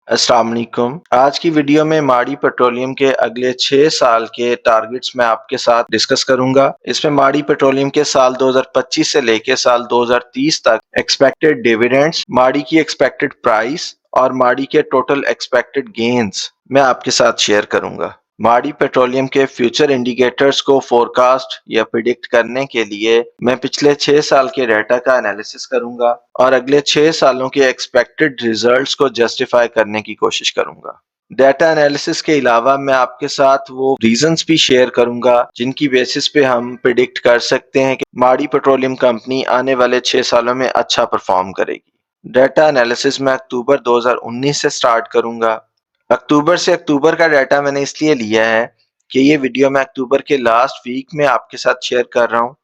अस्सलाम वालेकुम। आज की वीडियो में माड़ी पेट्रोलियम के अगले 6 साल के टारगेट्स मैं आपके साथ डिस्कस करूंगा। इसमें माड़ी पेट्रोलियम के साल 2025 से लेके साल 2030 तक एक्सपेक्टेड डिविडेंड्स, माड़ी की एक्सपेक्टेड प्राइस और माड़ी के टोटल एक्सपेक्टेड गेन्स मैं आपके साथ शेयर करूंगा। माड़ी पेट्रोलियम के फ्यूचर इंडिकेटर्स को फोरकास्ट या प्रिडिक्ट करने के लिए मैं पिछले 6 साल के डाटा का एनालिसिस करूंगा और अगले 6 सालों के एक्सपेक्टेड रिजल्ट्स को जस्टिफाई करने की कोशिश करूंगा। डाटा एनालिसिस के अलावा मैं आपके साथ वो रीजंस भी शेयर करूंगा जिनकी बेसिस पे हम प्रिडिक्ट कर सकते हैं कि माड़ी पेट्रोलियम कंपनी आने वाले 6 सालों में अच्छा परफॉर्म करेगी। डाटा एनालिसिस मैं अक्टूबर 2019 से स्टार्ट करूंगा। अक्टूबर से अक्टूबर का डाटा मैंने इसलिए लिया है कि ये वीडियो मैं अक्टूबर के लास्ट वीक में आपके साथ शेयर कर रहा हूँ,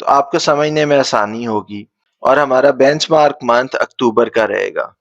तो आपको समझने में आसानी होगी और हमारा बेंचमार्क मंथ अक्टूबर का रहेगा।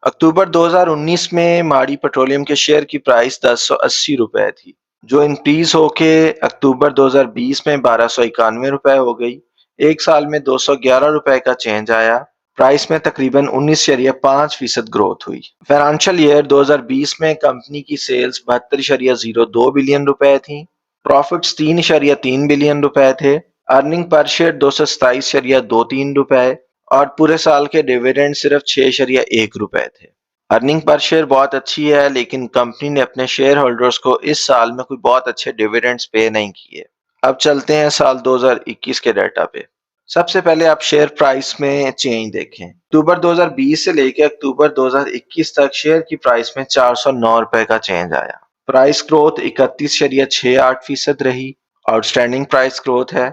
अक्टूबर 2019 में माड़ी पेट्रोलियम के शेयर की प्राइस 1080 रुपए थी, जो इंक्रीज होके अक्टूबर 2020 में 1291 रुपए हो गई। एक साल में 211 रुपए का चेंज आया। प्राइस में तकरीबन 19.5% ग्रोथ हुई। फाइनेंशियल ईयर 2020 में कंपनी की सेल्स 72.02 बिलियन रुपए थी। प्रॉफिट्स 3.3 बिलियन रुपए थे। अर्निंग पर शेयर 227.23 रुपए और पूरे साल के डिविडेंड सिर्फ 6.1 रुपए थे। अर्निंग पर शेयर बहुत अच्छी है, लेकिन कंपनी ने अपने शेयर होल्डर्स को इस साल में कोई बहुत अच्छे डिविडेंड्स पे नहीं किए। अब चलते हैं साल 2021 के डाटा पे। सबसे पहले आप शेयर प्राइस में चेंज देखें। अक्टूबर 2020 से लेकर अक्टूबर 2021 तक शेयर की प्राइस में 409 रुपए का चेंज आया। प्राइस ग्रोथ 31.68% रही। आउटस्टैंडिंग प्राइस ग्रोथ है।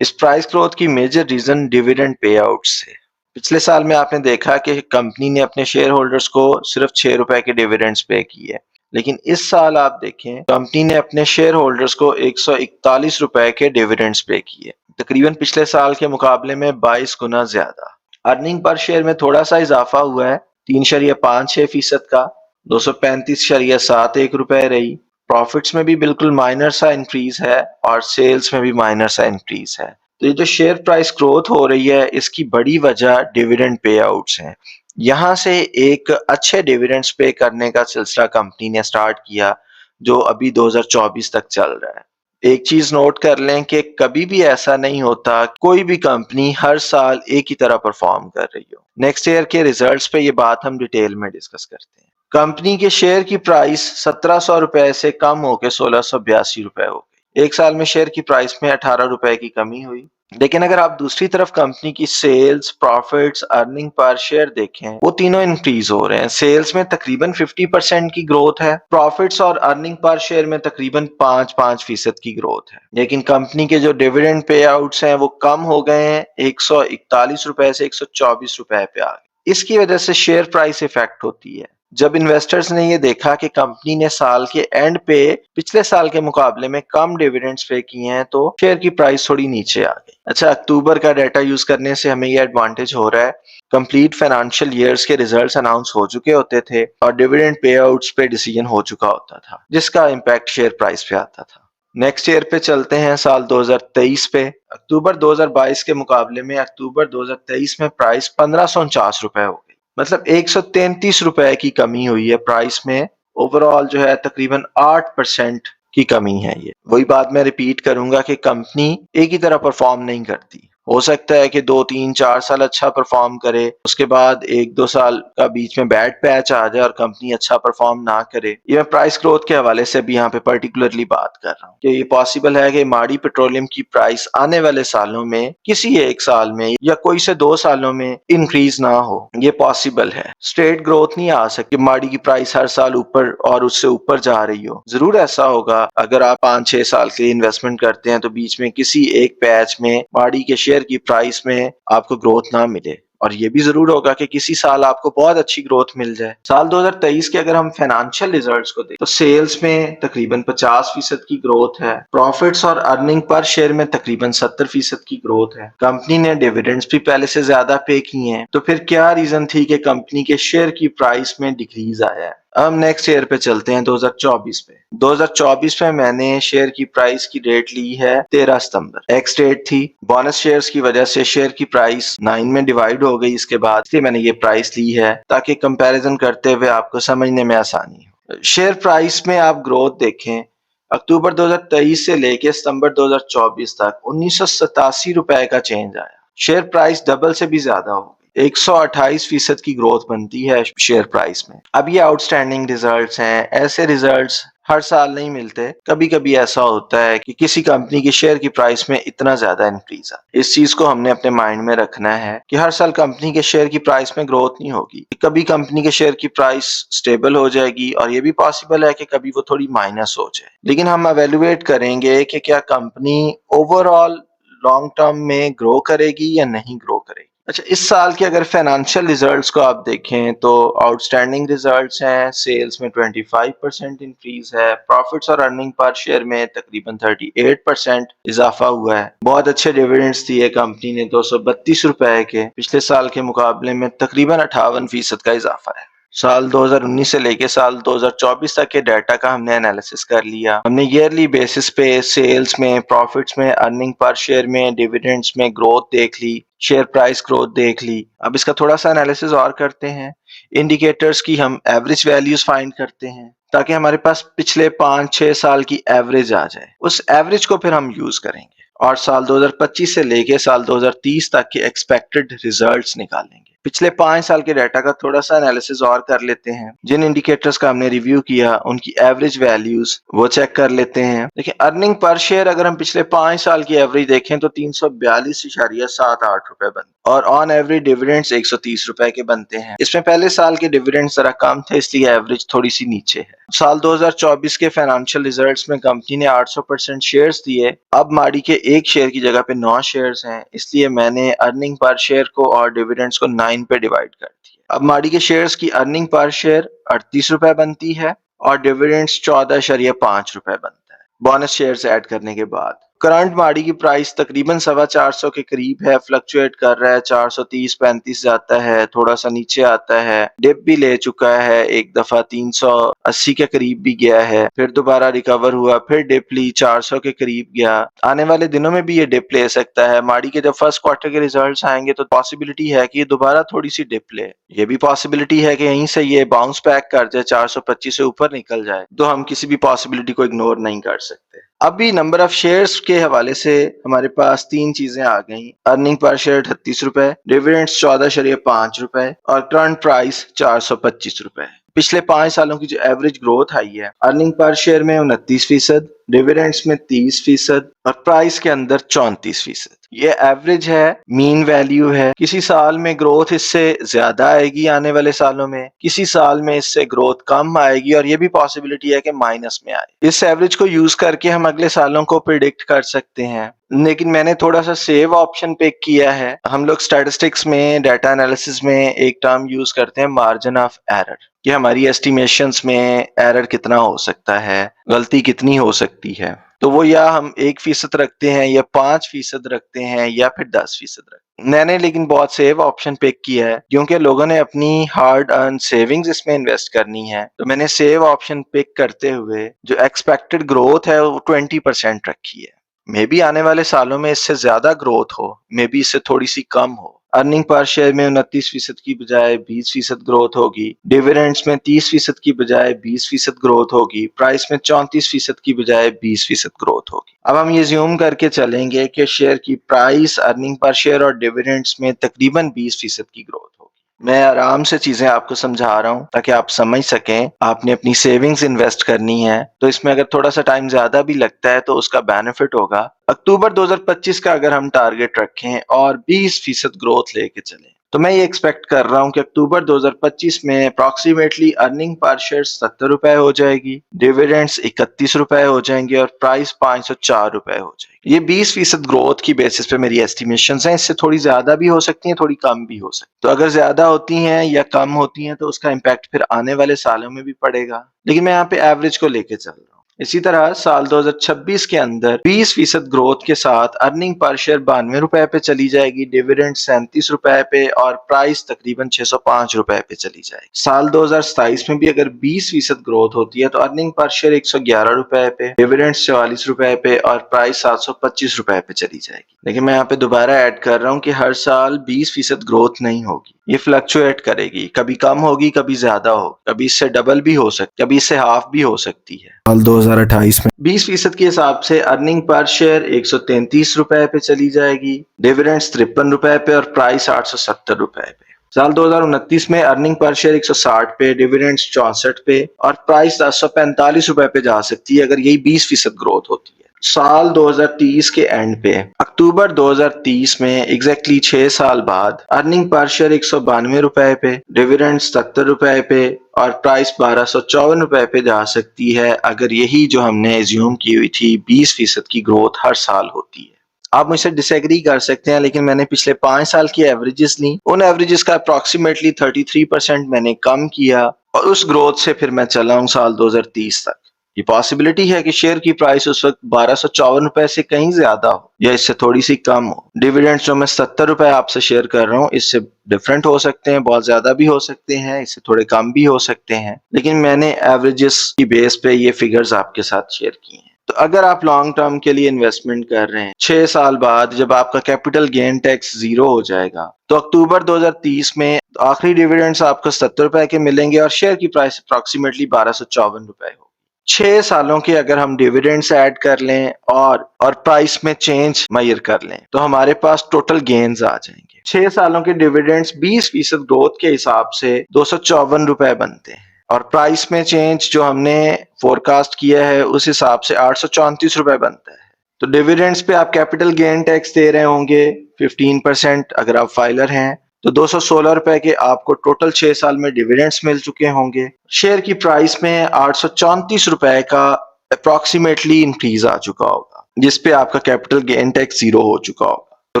इस प्राइस ग्रोथ की major reason dividend pay outs है। पिछले साल में आपने देखा कि कंपनी ने अपने शेयर होल्डर्स को सिर्फ 6 रुपए के डिविडेंड्स पे किए, लेकिन इस साल आप देखें कंपनी ने अपने शेयर होल्डर्स को 141 रुपए के डिविडेंड्स पे किए, तकरीबन पिछले साल के मुकाबले में 22 गुना ज्यादा। अर्निंग पर शेयर में थोड़ा सा इजाफा हुआ है, 3.56% का 235.71 रुपए रही। प्रॉफिट्स में भी बिल्कुल माइनर सा इंक्रीज है और सेल्स में भी माइनर सा इंक्रीज है। तो ये जो शेयर प्राइस ग्रोथ हो रही है, इसकी बड़ी वजह डिविडेंड पे आउट्स हैं। यहाँ से एक अच्छे डिविडेंड्स पे करने का सिलसिला कंपनी ने स्टार्ट किया, जो अभी 2024 तक चल रहा है। एक चीज नोट कर लें कि कभी भी ऐसा नहीं होता कोई भी कंपनी हर साल एक ही तरह परफॉर्म कर रही हो। नेक्स्ट ईयर के रिजल्ट्स पे ये बात हम डिटेल में डिस्कस करते हैं। कंपनी के शेयर की प्राइस 1700 रुपए से कम होकर 1682 रुपए हो गई। एक साल में शेयर की प्राइस में 18 रुपए की कमी हुई। लेकिन अगर आप दूसरी तरफ कंपनी की sales, profits, earning per share देखें, वो तीनों इंक्रीज हो रहे हैं। सेल्स में तकरीबन 50% की ग्रोथ है। प्रॉफिट्स और अर्निंग पर शेयर में तकरीबन 5-5% की ग्रोथ है। लेकिन कंपनी के जो डिविडेंड पे आउट्स हैं वो कम हो गए हैं, 141 रुपए से 124 रुपए पे आ गए। इसकी वजह से शेयर प्राइस इफेक्ट होती है। जब इन्वेस्टर्स ने ये देखा कि कंपनी ने साल के एंड पे पिछले साल के मुकाबले में कम डिविडेंड्स पे किए हैं, तो शेयर की प्राइस थोड़ी नीचे आ गई। अच्छा, अक्टूबर का डाटा यूज करने से हमें ये एडवांटेज हो रहा है, कंप्लीट फाइनेंशियल ईयर्स के रिजल्ट्स अनाउंस हो चुके होते थे और डिविडेंड पे आउट्स पे डिसीजन हो चुका होता था, जिसका इम्पैक्ट शेयर प्राइस पे आता था। नेक्स्ट ईयर पे चलते हैं, साल 2023 पे। अक्टूबर 2022 के मुकाबले में अक्टूबर 2023 में प्राइस 1549 रुपए हो गई, मतलब 133 रुपए की कमी हुई है प्राइस में। ओवरऑल जो है तकरीबन 8% की कमी है। ये वही बात मैं रिपीट करूंगा कि कंपनी एक ही तरह परफॉर्म नहीं करती। हो सकता है कि 2-3-4 साल अच्छा परफॉर्म करे, उसके बाद 1-2 साल का बीच में बैड पैच आ जाए और कंपनी अच्छा परफॉर्म ना करे। ये मैं प्राइस ग्रोथ के हवाले से भी यहाँ पे पर्टिकुलरली बात कर रहा हूँ कि ये पॉसिबल है कि माड़ी पेट्रोलियम की प्राइस आने वाले सालों में किसी एक साल में या कोई से 2 सालों में इंक्रीज ना हो। ये पॉसिबल है। स्ट्रेट ग्रोथ नहीं आ सकती, माड़ी की प्राइस हर साल ऊपर और उससे ऊपर जा रही हो। जरूर ऐसा होगा, अगर आप 5-6 साल के लिए इन्वेस्टमेंट करते हैं तो बीच में किसी एक पैच में माड़ी के शेयर की प्राइस में आपको ग्रोथ ना मिले, और ये भी जरूर होगा कि किसी साल आपको बहुत अच्छी ग्रोथ मिल जाए। साल 2023 के अगर हम फाइनेंशियल रिजल्ट्स को देखें तो सेल्स में तकरीबन 50% की ग्रोथ है। प्रॉफिट्स और अर्निंग पर शेयर में तकरीबन 70% की ग्रोथ है। कंपनी ने डिविडेंड्स भी पहले से ज्यादा पे किए हैं। तो फिर क्या रीजन थी कि कंपनी के शेयर की प्राइस में डिक्रीज आया है? अब हम नेक्स्ट ईयर पे चलते हैं 2024 पे। 2024 में मैंने शेयर की प्राइस की डेट ली है 13 सितंबर। एक्स डेट थी। बोनस शेयर्स की वजह से शेयर की प्राइस 9 में डिवाइड हो गई इसके बाद, इसलिए मैंने ये प्राइस ली है ताकि कंपैरिजन करते हुए आपको समझने में आसानी हो। शेयर प्राइस में आप ग्रोथ देखें, अक्टूबर 2023 से लेके सितंबर 2024 तक 1987 रुपए का चेंज आया। शेयर प्राइस डबल से भी ज्यादा हो गई। 128% की ग्रोथ बनती है शेयर प्राइस में। अब ये आउटस्टैंडिंग रिजल्ट्स हैं। ऐसे रिजल्ट्स हर साल नहीं मिलते। कभी कभी ऐसा होता है कि किसी कंपनी की शेयर की प्राइस में इतना ज्यादा इंक्रीज आ, इस चीज को हमने अपने माइंड में रखना है कि हर साल कंपनी के शेयर की प्राइस में ग्रोथ नहीं होगी। कभी कंपनी के शेयर की प्राइस स्टेबल हो जाएगी और ये भी पॉसिबल है कि कभी वो थोड़ी माइनस हो जाए। लेकिन हम एवेल्युएट करेंगे कि क्या कंपनी ओवरऑल लॉन्ग टर्म में ग्रो करेगी या नहीं ग्रो करेगी। अच्छा, इस साल के अगर फाइनेंशियल रिजल्ट्स को आप देखें तो आउटस्टैंडिंग रिजल्ट्स हैं। सेल्स में 25% इंक्रीज है। प्रॉफिट्स और अर्निंग पर शेयर में तकरीबन 38% इजाफा हुआ है। बहुत अच्छे डिविडेंड्स दिए कंपनी ने 232 रुपए के, पिछले साल के मुकाबले में तकरीबन 58% का इजाफा है। साल 2019 से लेके साल 2024 तक के डाटा का हमने एनालिसिस कर लिया। हमने ईयरली बेसिस पे सेल्स में, प्रॉफिट्स में, अर्निंग पर शेयर में, डिविडेंड्स में ग्रोथ देख ली, शेयर प्राइस ग्रोथ देख ली। अब इसका थोड़ा सा एनालिसिस और करते हैं। इंडिकेटर्स की हम एवरेज वैल्यूज फाइंड करते हैं ताकि हमारे पास पिछले 5-6 साल की एवरेज आ जाए। उस एवरेज को फिर हम यूज करेंगे और साल 2025 से लेके साल 2030 तक के एक्सपेक्टेड रिजल्ट्स निकालेंगे। पिछले 5 साल के डाटा का थोड़ा सा एनालिसिस और कर लेते हैं। जिन इंडिकेटर्स का हमने रिव्यू किया उनकी एवरेज वैल्यूज वो चेक कर लेते हैं। देखिए, अर्निंग पर शेयर अगर हम पिछले 5 साल की एवरेज देखें तो 342.78 रुपए बनते और ऑन एवरेज डिविडेंड्स 130 रुपए के बनते हैं। इसमें पहले साल के डिविडेंड्स जरा कम थे, इसलिए एवरेज थोड़ी सी नीचे है। साल 2024 के फाइनेंशियल रिजल्ट्स में कंपनी ने 800% शेयर्स दिए। अब माड़ी के एक शेयर की जगह पे 9 शेयर्स हैं, इसलिए मैंने अर्निंग पर शेयर को और डिविडेंड्स को 9 पे डिवाइड कर दिया। अब माड़ी के शेयर्स की अर्निंग पर शेयर 38 रुपए बनती है और डिविडेंड्स 14.5 रुपए बनता है बोनस शेयर्स ऐड करने के बाद। करंट माड़ी की प्राइस तकरीबन 450 के करीब है, फ्लक्चुएट कर रहा है। 430-35 जाता है, थोड़ा सा नीचे आता है, डिप भी ले चुका है, एक दफा 380 के करीब भी गया है, फिर दोबारा रिकवर हुआ, फिर डिप ली, 400 के करीब गया। आने वाले दिनों में भी ये डिप ले सकता है। माड़ी के जब फर्स्ट क्वार्टर के रिजल्ट्स आएंगे तो पॉसिबिलिटी है कि ये दोबारा थोड़ी सी डिप ले। ये भी पॉसिबिलिटी है कि यहीं से ये बाउंस बैक कर जाए, 425 से ऊपर निकल जाए। तो हम किसी भी पॉसिबिलिटी को इग्नोर नहीं कर सकते। अभी नंबर ऑफ शेयर्स के हवाले से हमारे पास 3 चीजें आ गई। अर्निंग पर शेयर 38 रुपए, डिविडेंड्स 14.5 रुपए और करंट प्राइस 425 रुपए। पिछले 5 सालों की जो एवरेज ग्रोथ आई है, अर्निंग पर शेयर में 29%, डिविडेंड्स में 30% और प्राइस के अंदर 34%। ये एवरेज है, मीन वैल्यू है। किसी साल में ग्रोथ इससे ज्यादा आएगी आने वाले सालों में, किसी साल में इससे ग्रोथ कम आएगी और ये भी पॉसिबिलिटी है कि माइनस में आए। इस एवरेज को यूज करके हम अगले सालों को प्रिडिक्ट कर सकते हैं। लेकिन मैंने थोड़ा सा सेव ऑप्शन पिक किया है। हम लोग स्टैटिस्टिक्स में, डाटा एनालिसिस में एक टर्म यूज करते हैं, मार्जिन ऑफ एरर, कि हमारी एस्टिमेशंस में एरर कितना हो सकता है, गलती कितनी हो सकती है। तो वो या हम 1% रखते हैं या 5% रखते हैं या फिर 10% रखते हैं। मैंने लेकिन बहुत सेव ऑप्शन पिक किया है क्योंकि लोगों ने अपनी हार्ड अर्न सेविंग्स इसमें इन्वेस्ट करनी है। तो मैंने सेव ऑप्शन पिक करते हुए जो एक्सपेक्टेड ग्रोथ है वो 20% रखी है। मे बी आने वाले सालों में इससे ज्यादा ग्रोथ हो, मे बी इससे थोड़ी सी कम हो। अर्निंग पर शेयर में 29% की बजाय 20% ग्रोथ होगी, डिविडेंड्स में 30% की बजाय 20% ग्रोथ होगी, प्राइस में 34% की बजाय 20% ग्रोथ होगी। अब हम ये ज्यूम करके चलेंगे कि शेयर की प्राइस, अर्निंग पर शेयर और डिविडेंड्स में तकरीबन 20% की ग्रोथ होगी। मैं आराम से चीजें आपको समझा रहा हूं ताकि आप समझ सकें। आपने अपनी सेविंग्स इन्वेस्ट करनी है तो इसमें अगर थोड़ा सा टाइम ज्यादा भी लगता है तो उसका बेनिफिट होगा। अक्टूबर 2025 का अगर हम टारगेट रखें और 20% ग्रोथ लेके चलें तो मैं ये एक्सपेक्ट कर रहा हूं कि अक्टूबर 2025 में अप्रॉक्सीमेटली अर्निंग पर शेयर 70 रुपए हो जाएगी, डिविडेंड्स 31 रुपए हो जाएंगे और प्राइस 504 रुपए हो जाएगी। ये 20% ग्रोथ की बेसिस पे मेरी एस्टिमेशंस हैं। इससे थोड़ी ज्यादा भी हो सकती हैं, थोड़ी कम भी हो सकती है। तो अगर ज्यादा होती हैं या कम होती हैं तो उसका इम्पैक्ट फिर आने वाले सालों में भी पड़ेगा। लेकिन मैं यहाँ पे एवरेज को लेके चल रहा हूँ। इसी तरह साल 2026 के अंदर 20% ग्रोथ के साथ अर्निंग पर शेयर 92 रुपए पे चली जाएगी, डिविडेंड 37 रुपए पे और प्राइस तकरीबन 605 रुपए पे चली जाएगी। साल 2027 में भी अगर 20% ग्रोथ होती है तो अर्निंग पर शेयर 111 रुपए पे, डिविडेंड 44 रुपए पे और प्राइस 725 रुपए पे चली जाएगी। लेकिन मैं यहाँ पे दोबारा ऐड कर रहा हूँ कि हर साल 20% ग्रोथ नहीं होगी, ये फ्लक्चुएट करेगी, कभी कम होगी कभी ज्यादा होगी, कभी इससे डबल भी हो सकती है, कभी इससे हाफ भी हो सकती है। साल 2028 में 20% के हिसाब से अर्निंग पर शेयर 133 रुपए पे चली जाएगी, डिविडेंड्स 53 रुपए पे और प्राइस 870 रुपए पे। साल 2029 में अर्निंग पर शेयर 160 पे, डिविडेंड्स 64 पे और प्राइस 1045 रुपए पे जा सकती है अगर यही 20% ग्रोथ होती है। साल 2030 के एंड पे अक्टूबर 2030 में एग्जैक्टली 6 साल बाद अर्निंग पर शेयर 192 रुपए पे, डिविडेंड 70 रुपए पे और प्राइस 1254 रुपए पे जा सकती है अगर यही जो हमने एज्यूम की हुई थी 20% की ग्रोथ हर साल होती है। आप मुझसे डिसएग्री कर सकते हैं, लेकिन मैंने पिछले 5 साल की एवरेजेस ली, उन एवरेजेस का अप्रोक्सीमेटली 33% मैंने कम किया और उस ग्रोथ से फिर मैं चला हूँ साल 2030 तक। ये पॉसिबिलिटी है कि शेयर की प्राइस उस वक्त 1254 रुपए से कहीं ज्यादा हो या इससे थोड़ी सी कम हो। डिविडेंड्स जो मैं 70 रुपए आपसे शेयर कर रहा हूँ इससे डिफरेंट हो सकते हैं, बहुत ज्यादा भी हो सकते हैं, इससे थोड़े कम भी हो सकते हैं, लेकिन मैंने एवरेजेस की बेस पे ये फिगर्स आपके साथ शेयर किए हैं। तो अगर आप लॉन्ग टर्म के लिए इन्वेस्टमेंट कर रहे हैं, 6 साल बाद जब आपका कैपिटल गेन टैक्स 0 हो जाएगा तो अक्टूबर 2030 में आखिरी डिविडेंड्स आपको 70 रुपए के मिलेंगे और शेयर की प्राइस अप्रोक्सीमेटली 1254 रुपए हो। 6 सालों के अगर हम डिविडेंड्स ऐड कर लें और प्राइस में चेंज मेजर कर लें तो हमारे पास टोटल गेन्स आ जाएंगे। 6 सालों के डिविडेंड्स 20% ग्रोथ के हिसाब से 254 रुपए बनते हैं और प्राइस में चेंज जो हमने फोरकास्ट किया है उस हिसाब से 834 रुपए बनता है। तो डिविडेंड्स पे आप कैपिटल गेन टैक्स दे रहे होंगे 15% अगर आप फाइलर हैं, तो 216 रुपए के आपको टोटल 6 साल में डिविडेंड्स मिल चुके होंगे। शेयर की प्राइस में 834 रुपए का अप्रोक्सीमेटली इंक्रीज आ चुका होगा, जिसपे आपका कैपिटल गेन टैक्स 0 हो चुका होगा। तो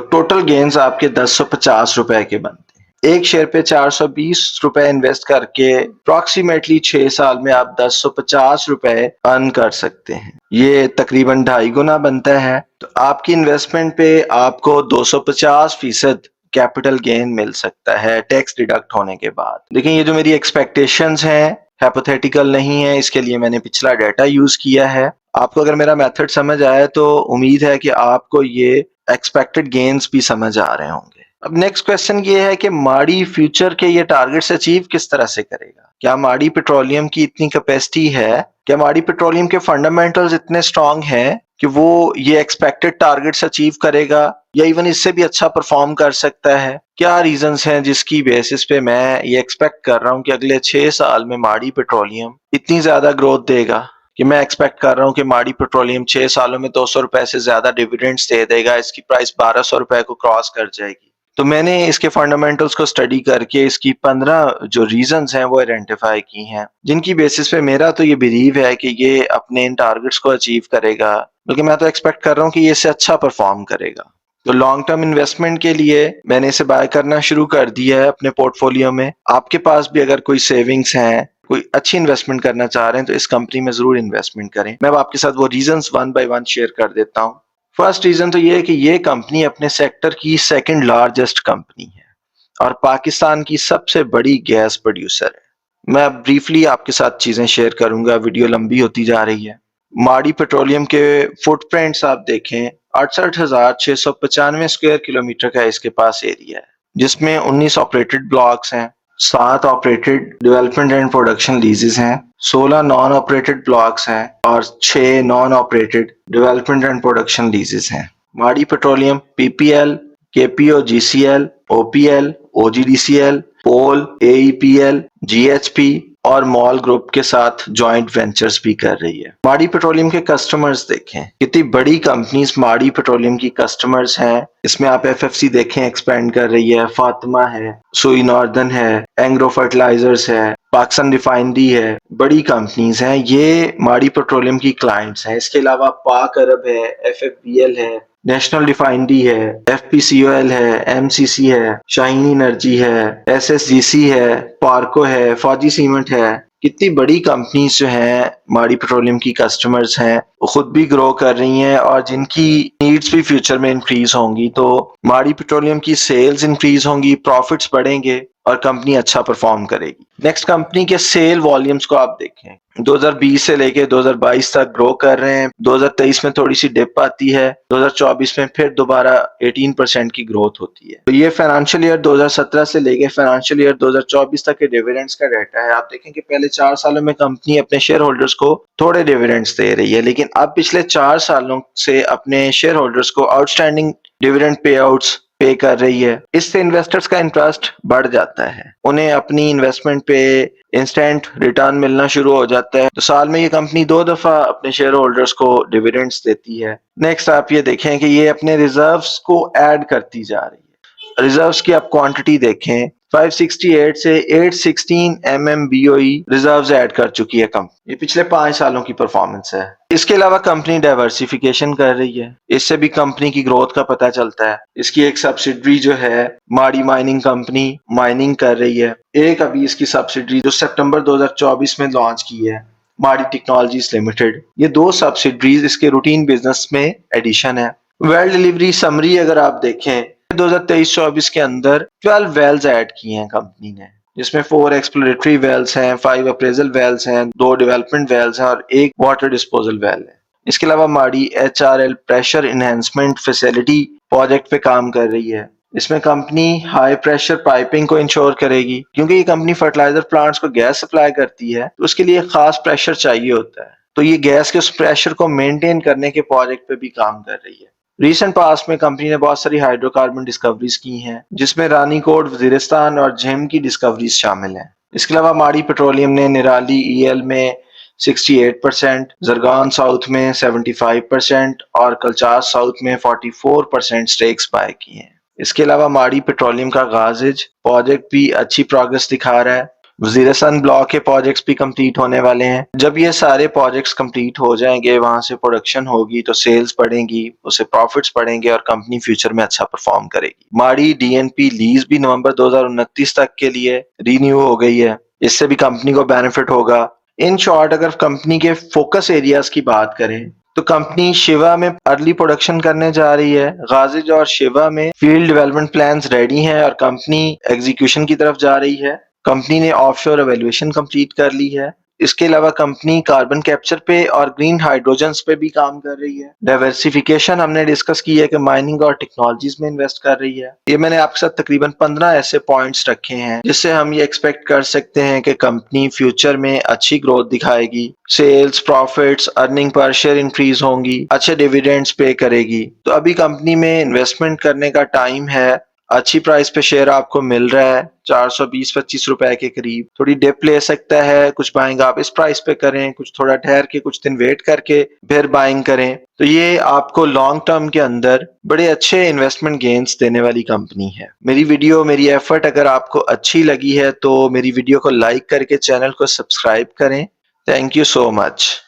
टोटल गेन्स आपके 1050 रुपए के बनते हैं। एक शेयर पे 420 रुपए इन्वेस्ट करके अप्रोक्सीमेटली 6 साल में आप 1050 रुपए अर्न कर सकते हैं। ये तकरीबन 2.5 गुना बनता है। तो आपकी इन्वेस्टमेंट पे आपको 250% कैपिटल गेन मिल सकता है टैक्स डिडक्ट होने के बाद। देखिए ये जो मेरी एक्सपेक्टेशंस हैं हाइपोथेटिकल नहीं है, इसके लिए मैंने पिछला डाटा यूज किया है। आपको अगर मेरा मेथड समझ आया तो उम्मीद है कि आपको ये एक्सपेक्टेड गेन्स भी समझ आ रहे होंगे। अब नेक्स्ट क्वेश्चन ये है कि माड़ी फ्यूचर के ये टारगेट्स अचीव किस तरह से करेगा? क्या माड़ी पेट्रोलियम की इतनी कैपेसिटी है? क्या माड़ी पेट्रोलियम के फंडामेंटल्स इतने स्ट्रांग हैं कि वो ये एक्सपेक्टेड टारगेट्स अचीव करेगा या इवन इससे भी अच्छा परफॉर्म कर सकता है? क्या रीजंस हैं जिसकी बेसिस पे मैं ये एक्सपेक्ट कर रहा हूँ कि अगले 6 साल में माड़ी पेट्रोलियम इतनी ज्यादा ग्रोथ देगा कि मैं एक्सपेक्ट कर रहा हूँ कि माड़ी पेट्रोलियम 6 सालों में 200 रुपए से ज्यादा डिविडेंड्स दे देगा, इसकी प्राइस 1200 रुपए को क्रॉस कर जाएगी। तो मैंने इसके फंडामेंटल्स को स्टडी करके इसकी 15 जो रीजंस हैं वो आइडेंटिफाई की हैं, जिनकी बेसिस पे मेरा तो ये बिलीव है कि ये अपने इन टारगेट्स को अचीव करेगा, बल्कि मैं तो एक्सपेक्ट कर रहा हूँ कि ये इससे अच्छा परफॉर्म करेगा। तो लॉन्ग टर्म इन्वेस्टमेंट के लिए मैंने इसे बाय करना शुरू कर दिया है अपने पोर्टफोलियो में। आपके पास भी अगर कोई सेविंग्स हैं, कोई अच्छी इन्वेस्टमेंट करना चाह रहे हैं तो इस कंपनी में जरूर इन्वेस्टमेंट करें। मैं अब आपके साथ वो reasons one by one share कर देता हूँ। फर्स्ट रीजन तो ये है कि ये कंपनी अपने सेक्टर की सेकंड लार्जेस्ट कंपनी है और पाकिस्तान की सबसे बड़ी गैस प्रोड्यूसर है। मैं ब्रीफली आपके साथ चीजें शेयर करूंगा, वीडियो लंबी होती जा रही है। माड़ी पेट्रोलियम के फुटप्रिंट्स आप देखें, 68,695 स्क्वायर किलोमीटर का इसके पास एरिया है, जिसमें 19 ऑपरेटेड ब्लॉक्स हैं, 7 operated development and production leases हैं, 16 नॉन ऑपरेटेड ब्लॉक्स हैं और 6 non operated development and production leases हैं। Mari petroleum PPL, KPO GCL, OPL, OGDCL, POL, AEPL, GHP और मॉल ग्रुप के साथ जॉइंट वेंचर्स भी कर रही है। माड़ी पेट्रोलियम के कस्टमर्स देखें, कितनी बड़ी कंपनीज माड़ी पेट्रोलियम की कस्टमर्स हैं। इसमें आप एफएफसी देखें एक्सपेंड कर रही है, फातिमा है, सुई नॉर्दर्न है, एंग्रो फर्टिलाइजर्स है, पाकिस्तान रिफाइनरी है, बड़ी कंपनीज हैं, ये माड़ी पेट्रोलियम की क्लाइंट्स हैं। इसके अलावा पाक अरब है, एफएफबीएल है, नेशनल रिफाइनरी है, एफपीसीओएल है, एमसीसी है, शाहीन एनर्जी है, एसएसजीसी है, पार्को है, फौजी सीमेंट है, कितनी बड़ी कंपनीज जो हैं माड़ी पेट्रोलियम की कस्टमर्स हैं, वो खुद भी ग्रो कर रही हैं और जिनकी नीड्स भी फ्यूचर में इंक्रीज होंगी, तो माड़ी पेट्रोलियम की सेल्स इंक्रीज होंगी, प्रॉफिट्स बढ़ेंगे और कंपनी अच्छा परफॉर्म करेगी। नेक्स्ट, कंपनी के सेल वॉल्यूम्स को आप देखें, 2020 से लेके 2022 तक ग्रो कर रहे हैं। 2023 में थोड़ी सी डिप आती है, 2024 में फिर दोबारा 18% की ग्रोथ होती है। तो ये फाइनेंशियल ईयर 2017 से लेके फाइनेंशियल ईयर 2024 तक के डिविडेंड्स का डाटा है। आप देखें कि पहले 4 सालों में कंपनी अपने शेयर होल्डर्स को थोड़े डिविडेंड्स दे रही है, लेकिन अब पिछले 4 सालों से अपने शेयर होल्डर्स को आउटस्टैंडिंग डिविडेंड पे आउट्स पे कर रही है। इससे इन्वेस्टर्स का इंटरेस्ट बढ़ जाता है, उन्हें अपनी इन्वेस्टमेंट पे इंस्टेंट रिटर्न मिलना शुरू हो जाता है। तो साल में ये कंपनी 2 दफा अपने शेयर होल्डर्स को डिविडेंड्स देती है। नेक्स्ट, आप ये देखें कि ये अपने रिजर्व्स को ऐड करती जा रही है। रिजर्व्स की आप क्वांटिटी देखें, 568 से 816 MMBOE रिजर्व्स ऐड कर चुकी है कंपनी। ये पिछले 5 सालों की परफॉर्मेंस है। इसके अलावा कंपनी डाइवर्सिफिकेशन कर रही है, इससे भी कंपनी की ग्रोथ का पता चलता है। इसकी एक सब्सिडरी जो है माड़ी माइनिंग कंपनी माइनिंग कर रही है। एक अभी इसकी सब्सिडरी जो सितंबर 2024 में लॉन्च की है, माड़ी टेक्नोलॉजीज लिमिटेड। ये 2 सब्सिडरीज इसके रूटीन बिजनेस में एडिशन है। वेल डिलीवरी समरी अगर आप देखें, 2023-24 के अंदर 12 वेल्स ऐड किए हैं कंपनी ने, जिसमें 4 एक्सप्लोरेटरी वेल्स हैं, 5 अप्रेजल वेल्स हैं, 2 डेवलपमेंट वेल्स हैं और 1 वाटर डिस्पोजल वेल है। इसके अलावा माड़ी HRL pressure enhancement facility project पे काम कर रही है। इसमें कंपनी हाई प्रेशर पाइपिंग को इंश्योर करेगी, क्योंकि ये कंपनी फर्टिलाइजर प्लांट्स को गैस सप्लाई करती है, तो उसके लिए खास प्रेशर चाहिए होता है। तो ये गैस के उस प्रेशर को मेंटेन करने के प्रोजेक्ट पे भी काम कर रही है। रिसेंट पास्ट में कंपनी ने बहुत सारी हाइड्रोकार्बन डिस्कवरीज की हैं, जिसमें रानीकोट, वजीरिस्तान और झेम की डिस्कवरीज शामिल हैं। इसके अलावा माड़ी पेट्रोलियम ने निराली EL में 68%, जरगान साउथ में 75% और कलचास साउथ में 44% स्टेक्स बाय किए हैं। इसके अलावा माड़ी पेट्रोलियम का गाजिज प्रोजेक्ट भी अच्छी प्रोग्रेस दिखा रहा है। वजीरिस्तान ब्लॉक के प्रोजेक्ट्स भी कंप्लीट होने वाले हैं। जब ये सारे प्रोजेक्ट्स कंप्लीट हो जाएंगे, वहां से प्रोडक्शन होगी, तो सेल्स बढ़ेंगी, उससे प्रॉफिट्स बढ़ेंगे और कंपनी फ्यूचर में अच्छा परफॉर्म करेगी। माड़ी DNP लीज भी नवंबर 2029 तक के लिए रिन्यू हो गई है, इससे भी कंपनी को बेनिफिट होगा। इन शॉर्ट, अगर कंपनी के फोकस एरियाज की बात करें, तो कंपनी शिवा में अर्ली प्रोडक्शन करने जा रही है। गाजिज और शिवा में फील्ड डेवलपमेंट प्लान्स रेडी हैं और कंपनी एग्जीक्यूशन की तरफ जा रही है। कंपनी ने ऑफशोर एवेल्युएशन कंप्लीट कर ली है। इसके अलावा कंपनी कार्बन कैप्चर पे और ग्रीन हाइड्रोजन्स पे भी काम कर रही है। डाइवर्सिफिकेशन हमने डिस्कस की है कि माइनिंग और टेक्नोलॉजीज में इन्वेस्ट कर रही है। ये मैंने आपके साथ तकरीबन 15 ऐसे पॉइंट्स रखे हैं, जिससे हम ये एक्सपेक्ट कर सकते हैं कि कंपनी फ्यूचर में अच्छी ग्रोथ दिखाएगी, sales, profits, earning per share increase होंगी, अच्छे डिविडेंड्स पे करेगी। तो अभी कंपनी में इन्वेस्टमेंट करने का टाइम है। अच्छी प्राइस पे शेयर आपको मिल रहा है, 420-25 रुपए के करीब। थोड़ी डिप ले सकता है, कुछ बाइंग आप इस प्राइस पे करें, कुछ थोड़ा ठहर के कुछ दिन वेट करके फिर बाइंग करें। तो ये आपको लॉन्ग टर्म के अंदर बड़े अच्छे इन्वेस्टमेंट गेन्स देने वाली कंपनी है। मेरी एफर्ट अगर आपको अच्छी लगी है, तो मेरी वीडियो को लाइक करके चैनल को सब्सक्राइब करें। Thank you so much.